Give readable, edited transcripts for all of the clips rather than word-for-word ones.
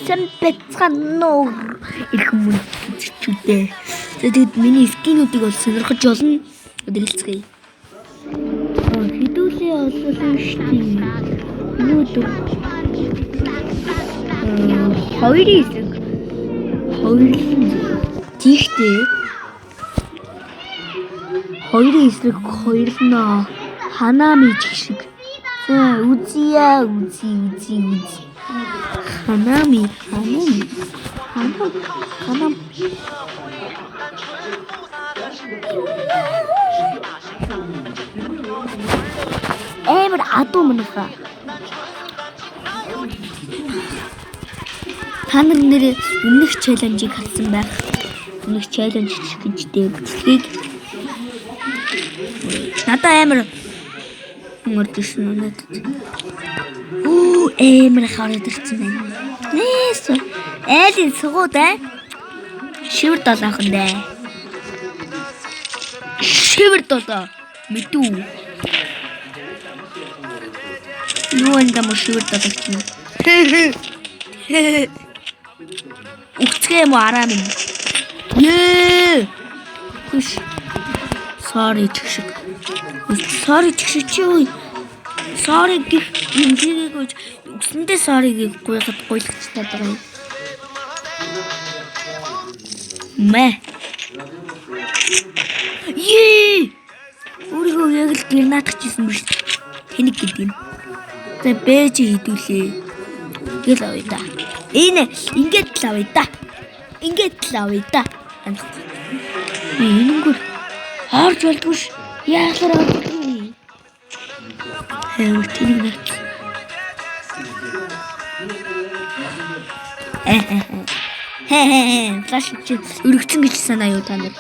Сампецганнуур их юм чүдээ. Тэгэд миний скинүүдийг бол сонирхож олно. Дэлгэцгээе. Хідүүлээ олсон шүү дээ. Нүүдэр. Хоёрын хэсэг. Тийхтэй. Хоёрын хэсэг хоёрлоо. Ханами шиг. Үзье. Ханами. Эмэр адуу мөнхөө. Та нар нэр өмнөх челленжийг харсан байх. Өмнөх челленж гэжтэй бичлэгийг надад эмэр мөрдөсөн үнэт. Эмэр хараад ирсэн байна. Нээс. Айлын сугууд шивэр долоохон дээ. Шивэр долоо. Мэдүү. Юу энэ мөн шивэр долоо чинь. Үцгээ мо араа минь. Хүш. Sorry чигшиг. Sorry чигшиг чи үй. Sorry гэх юм гээд үгсэндээ sorry гэж гуйхад гуйлахчтай байгаа юм. Өөрийгөө яг л гэрнаатчихсан биш. Тэнийг гэдэг юм. За бэж хідүүлээ. Гэл авъя да. Ингээд л авъя да. Энгүр харж болдгүй ш. Яахаар авахгүй. Тэнийг нэ. Флаш чи өргөцөн гэж санаа юу та нар.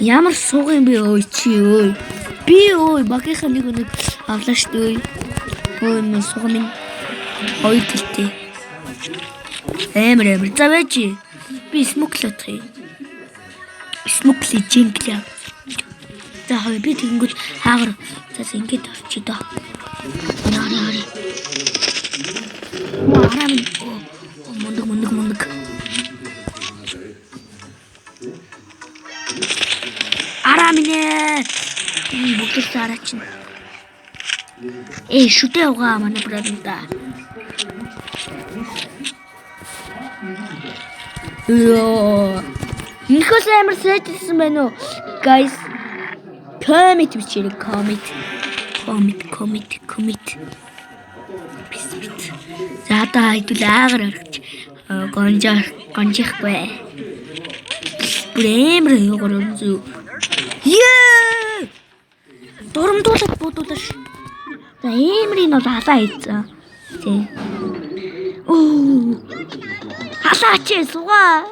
Ямар сууг юм бэ ой чи ой. Би ой багийнхаа нэг авлаа шүү дээ. Ой мэн сууг минь хоёр гэлтэй. Эмэр за байж. Би смоклох юм. Смокли жинглээ. За хой би тэгэнгүүт хаагар зас ингэж авчи доо. Нари. Марам мундаг. Арамине. Бүгд сараач. Шүтээ угаа манай бранда. Никос амар сайжсан байна уу? Guys. Comment бичээрэй. Comment. Бисмит. За та хэдүүл аагаар орчих. Гонжихгүй. Брээмэр ёгоор зү. Дурамдуулаад буудуулаш. За эмрийн бол халаа хийцэн. Тий. Халаач сугаа.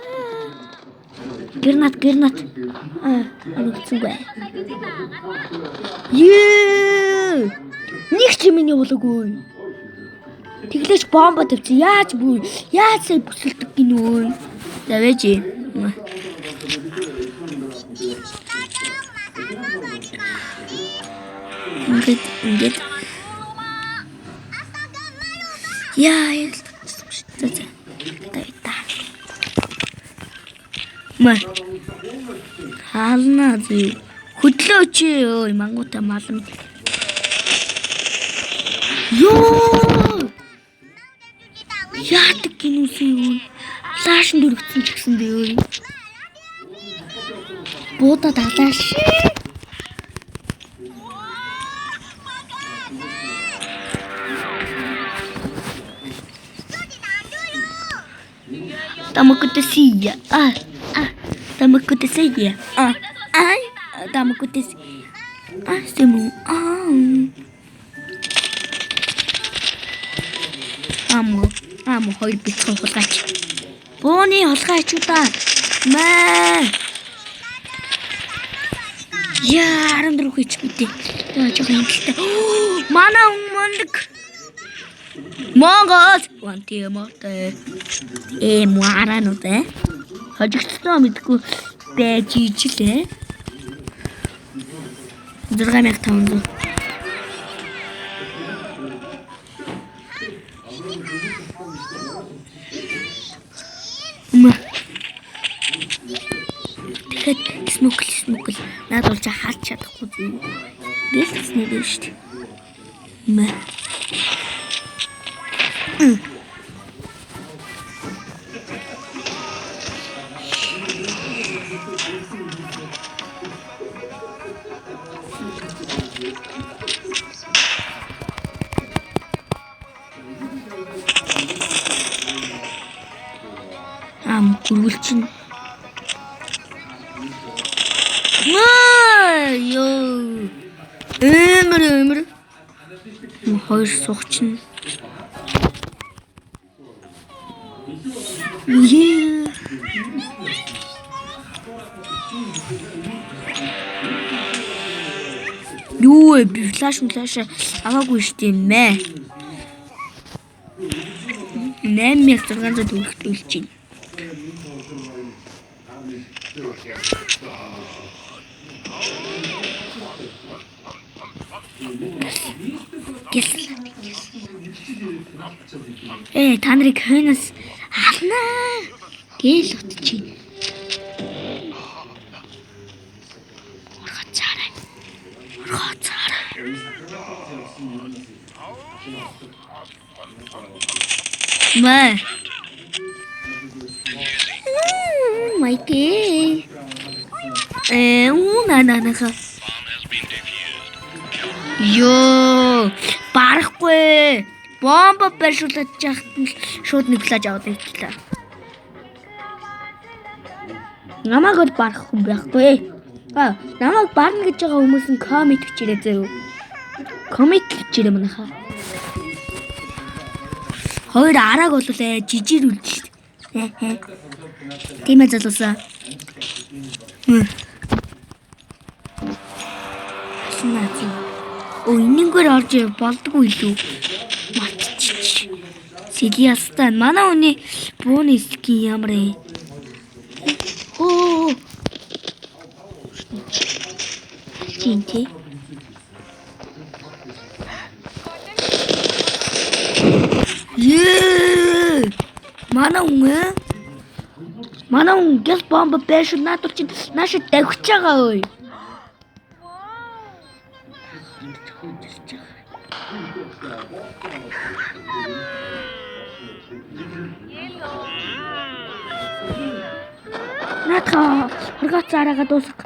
Гэрнат. Анигцгүй. Нэг ч юм явуулаагүй. Тэглэж бомба тавьчих. Яаж сая бүсэлдэг гинөө. За вэж. Ингээд. Хаална зүй. Хөдлөө чи ой мангуутай малам. Яадаг гинүсээ юу? Флаш дөрөгцөн ч гэсэн дээ ой. Буудад алааш. Тамакутасия. Тамакутасия. Тамакутасия. Сему. Амо хоёр бицхан хулгайч. Бууны хулгайч удаа. Яа 14 HP дээ. Яа жоо хэмтэлтэй. Манай мундаг. Монгол вантимотэй. Муаранутэй. Хожигдсан мэдгүй байж ижлээ. 6500. Тэгэхэд смокл надад болж хаалт чадахгүй зү. Гэлцнээ дээ шүү дээ. Гүргэлчин. Ёо. Эмэр. Хоёр суугчин. Юу би флаш аваагүй штэ мэ. 8600 төгрөгт үлж чинь. Та нарыг хойноос авнаа. Гээл утчих. Оргоцаарай. Мэ. Майки. Нананаха. Ёо, барахгүй. Бомба барьшуулаад яхад нь шууд нэглэж аваад ирлээ. Намайг бол барах хүн байхгүй. Намайг барна гэж байгаа хүмүүс нь коммент хийрээ зөө. Коммент хийрээ манайхаа. Хоёр арааг болуулээ жижиг үлдээ шүү дээ. Тийм ээ залуусаа. Энэнгээр орж болдгүй илүү. Матчих. Сэлиастан манай хүний бууны скин ямар ээ. Чинти. Манай хүн гэл бомба бэш надад чи нааш давхиж байгаа ой. Натха хургацаараа дуусах.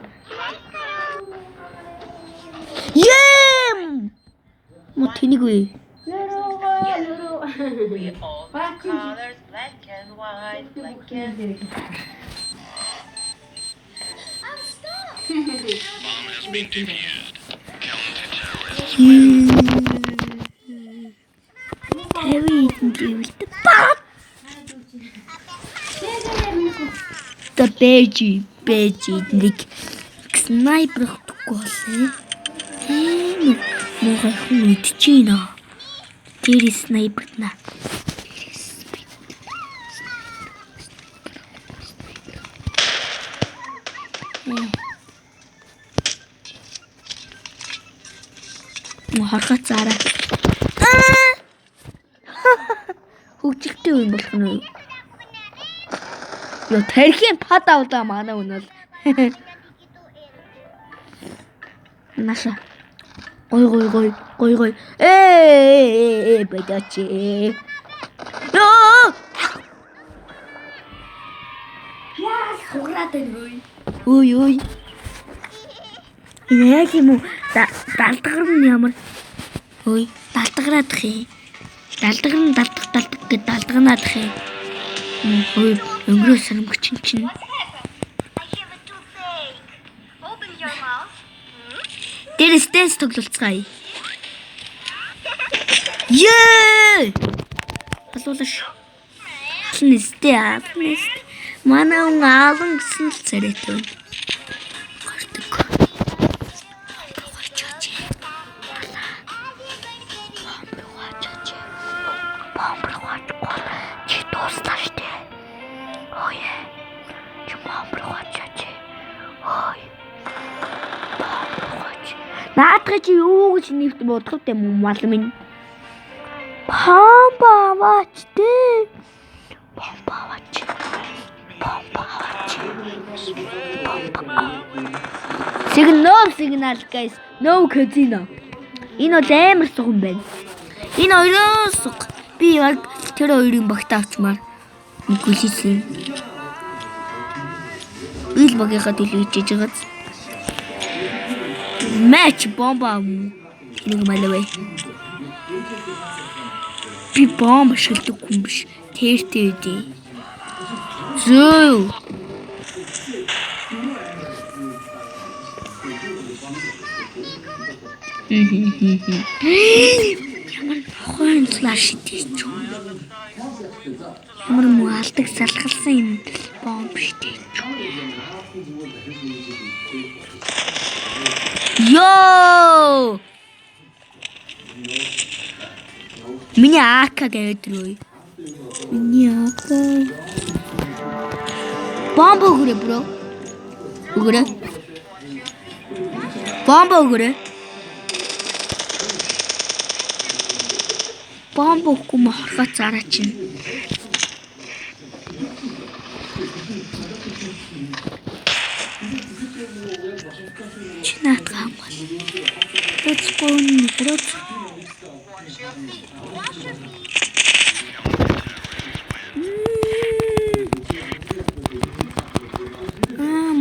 Мо тэнийг үе. Colors black and white, black and Bomb has been defused. The beige нэг снайпер хөтгөхгүй болоо. Мохой хүн идчихэйнэ. Тэр снайпер на. Харгацаараа. Хөгжилтэй юм болох нь. Yo тэрхийн пад авлаа манай өнөл. Наша. Гой. Бэдачи. Яа, сураатай нөө. Ой. Яг юм уу? Далдгар нь ямар? Ой, далдгараадах юм. Далдгар гэж далдганаадах юм. Ой, өнгөрөө сарамгчин чинь. Тэр стенс тоглолцгаая. Халуулаш. Нэстэ. Манай аавн гэсэн л царайтай. Гардаг. Наадах чи юу гэж нэвт бодох вэ мал минь? Помбавач дээ. Помбавач. Signal guys. No casino. Энэ бол амар сух юм байна. Энэ хоёроо сух. Би яг тэр хоёрын багтаа авчмаар. Гүлээсэн. Ил багийнхаа төлөө ичээж байгаа. Match бомба. Нэг малавэ. Би бомб шилдэг хүн биш. Тэртэй үдээ. Зөө. Ямар хойн флаш идэж. Ямар муалдаг салгалсан юм бомб штэ. Йоо! Миний АК гэдэг. Миний АК. Бомб өгөрөө бро. Өгөрөө. Бомб өгөрөө. Бомб өгөхгүй мохорхоо цараа чинь. Чинаат гамбал. Let's go in the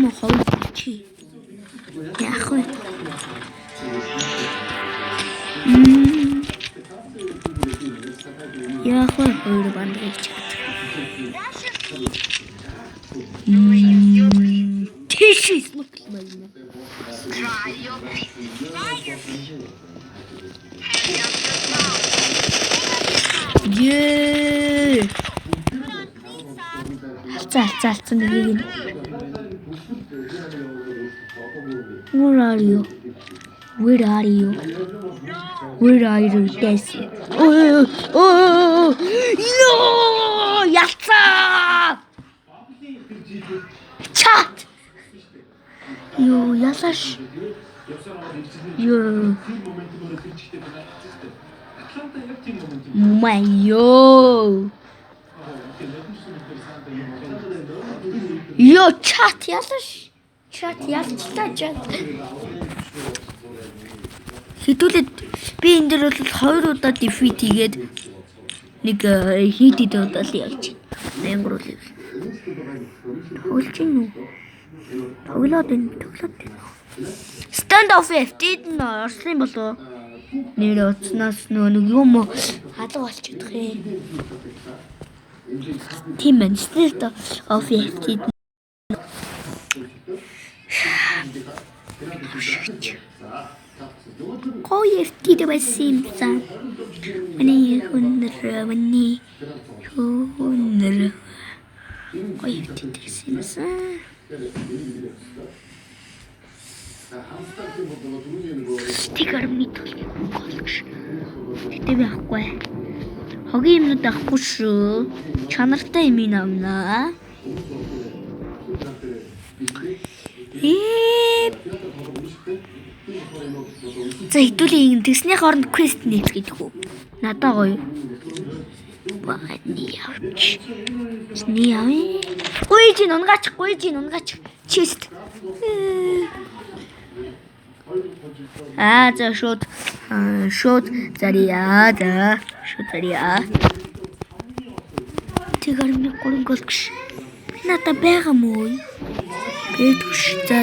мохолчи. Яг уу. Яг уу бандаж чад. Тишис мөклмэй. Yeah. Цаалцсан нэг юм. Where are you? Where are you? Where are you? Yes. Oh! No! Яцаа! Chat. Юу ясаш? Юу. Майё. Yo chat ясаш. Chat ялцлаа чат. Хитүүлээд би энэ дэр бол 2 удаа defeat хийгээд нэг хийдэд удаа л явж байна. Ангируулъя. Хөлчин үү? Тоглоод байна. Stand off FT нь орсон болоо. Нэр утснаас нэг юм алга болчихдох юм. Тийм ээ. Stand off FT. Гоё FT байсан юм сан. Миний хүнрээ. Гоё FT байсан юм сан. Стикер мэдвэл голч. Гэтэ би авахгүй. Хогийн юмнууд авахгүй шүү. Чанартай юм авнаа. За хэдүүлээ тэгсний хооронд квест нээц гэдэг үү? Надаа гоё. Бааны явч. Сний яви. Гүйж унгач. Чист. За шууд зарьяа. Тэгэр минь гол гол гэж. Надаа байгаа мó. Бэдгш за.